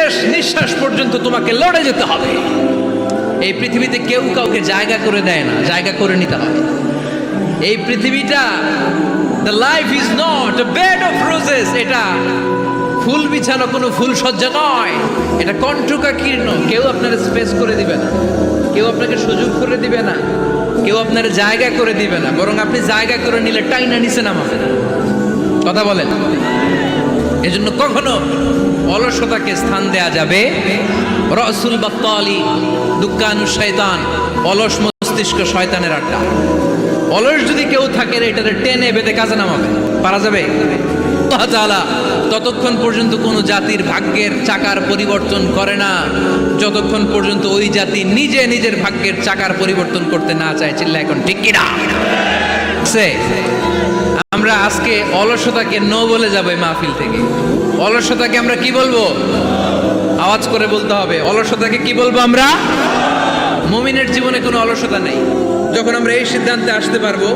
শেষ নিঃশ্বাস পর্যন্ত তোমাকে লড়ে যেতে হবে। এই পৃথিবীতে কেউ কাউকে জায়গা করে দেয় না, জায়গা করে নিতে হয়। এই পৃথিবীটা, the life is not a bed of roses, এটা ফুল বিছানো কোনো ফুল সজ্জা নয়, এটা কণ্টকাকীর্ণ। কেউ আপনার স্পেস করে দিবে না, কেউ আপনাকে সুযোগ করে দিবে না, কেউ আপনার জায়গা করে দিবে না, বরং আপনি জায়গা করে নিলে টাইনা নিচে নামাবে। কথা বলেন। এজন্য কখনো অলসতাকে স্থান দেয়া যাবে। রসুল বাত্তালি দুঃখানু শয়তান, অলস মস্তিষ্ক শয়তানের আড্ডা। অলস যদি কেউ থাকে এটাতে টেনে বেঁধে কাজে নামাবে, পারা যাবে? আল্লাহ তাআলা ততক্ষণ পর্যন্ত কোনো জাতির ভাগ্যের চাকার পরিবর্তন করে না যতক্ষণ পর্যন্ত ওই জাতি নিজে নিজের ভাগ্যের চাকার পরিবর্তন করতে না চায়। চিল্লা এখন ঠিক কিনা? আমরা আজকে অলসতাকে নো বলে যাবো এই মাহফিল থেকে। অলসতাকে আমরা কি বলবো? আওয়াজ করে বলতে হবে। অলসতাকে কি বলবো আমরা? মুমিনের জীবনে কোনো অলসতা নেই। যখন আমরা এই সিদ্ধান্তে আসতে পারবো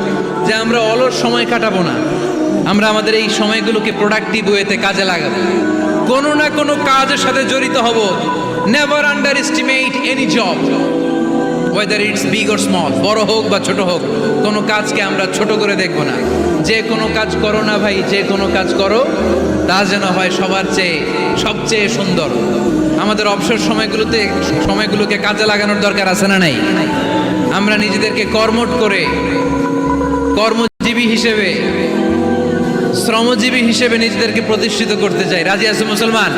যে আমরা অলস সময় কাটাবো না, আমরা আমাদের এই সময়গুলোকে প্রোডাক্টিভ ওয়েতে কাজে লাগাবো, কোনো না কোনো কাজের সাথে জড়িত হব। Never under estimate any job, whether it's big or small, বড় হোক বা ছোট হোক, কোনো কাজকে আমরা ছোট করে দেখব না। যে কোনো কাজ করো না ভাই, যে কোনো কাজ করো তা যেন হয় সবার চেয়ে সবচেয়ে সুন্দর। আমাদের অবসর সময়গুলোকে কাজে লাগানোর দরকার আছে না নাই? আমরা নিজেদেরকে কর্মঠ করে কর্মজীবী হিসেবে, শ্রমজীবী হিসেবে নিজেদেরকে প্রতিষ্ঠিত করতে চাই। রাজি আছে মুসলমান?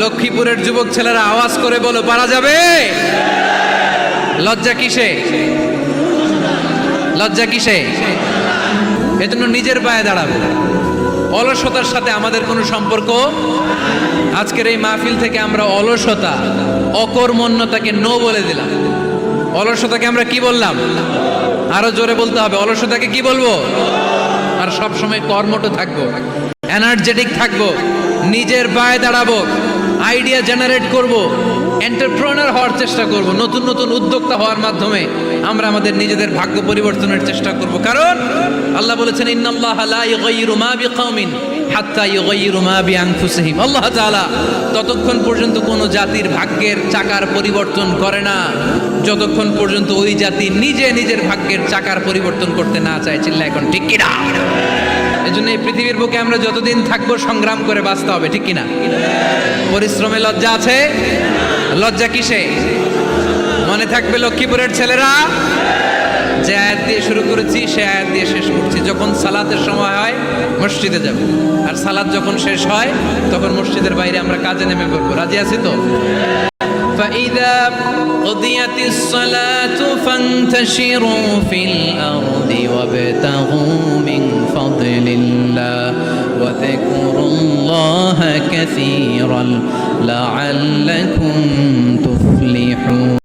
লক্ষ্মীপুরের যুবক ছেলেরা আওয়াজ করে বলো, পারা যাবে? লজ্জা কিসে? লজ্জা কিসে? এজন্য নিজের পায়ে দাঁড়াবো। অলসতার সাথে আমাদের কোনো সম্পর্ক। আজকের এই মাহফিল থেকে আমরা অলসতা, অকর্মণ্যতাকে নো বলে দিলাম। অলসতাকে আমরা কি বললাম? আরো জোরে বলতে হবে। অলসতাকে কি বলবো? আর সব সময় কর্মঠ থাকবো, এনার্জেটিক থাকবো, নিজের পায়ে দাঁড়াবো, আইডিয়া জেনারেট করব, এন্টারপ্রেনার হওয়ার চেষ্টা করব, নতুন নতুন উদ্যোক্তা হওয়ার মাধ্যমে আমরা আমাদের নিজেদের ভাগ্য পরিবর্তনের চেষ্টা করব। কারণ আল্লাহ বলেছেন, ইন্নাল্লাহা লা ইউগাইয়িরু মা বিকাওমিন হাত্তা ইউগাইয়িরু মা বিআনফুসিহিম। আল্লাহ তাআলা ততক্ষণ পর্যন্ত কোনো জাতির ভাগ্যের চাকার পরিবর্তন করে না যতক্ষণ পর্যন্ত ওই জাতি নিজে নিজের ভাগ্যের চাকার পরিবর্তন করতে না চায়। চিল্লা এখন ঠিক কিনা? এজন্য এই পৃথিবীর বুকে আমরা যতদিন থাকবো সংগ্রাম করে বাঁচতে হবে, ঠিক কিনা? পরিশ্রমে লজ্জা আছে? লজ্জা কিসে? মনে থাকবে লক্ষ্মীপুরের ছেলেরা, যে আয়াত দিয়ে শুরু করেছি সে আয়াত দিয়ে শেষ করছি। যখন সালাতের সময় হয় মসজিদে যাব, আর সালাত যখন শেষ হয় তখন মসজিদের বাইরে আমরা কাজে নেমে পড়বো। রাজি আছি তো? فإذا قضيت الصلاة فانتشروا في الأرض وابتغوا من فضل الله وذكروا الله كثيرا لعلكم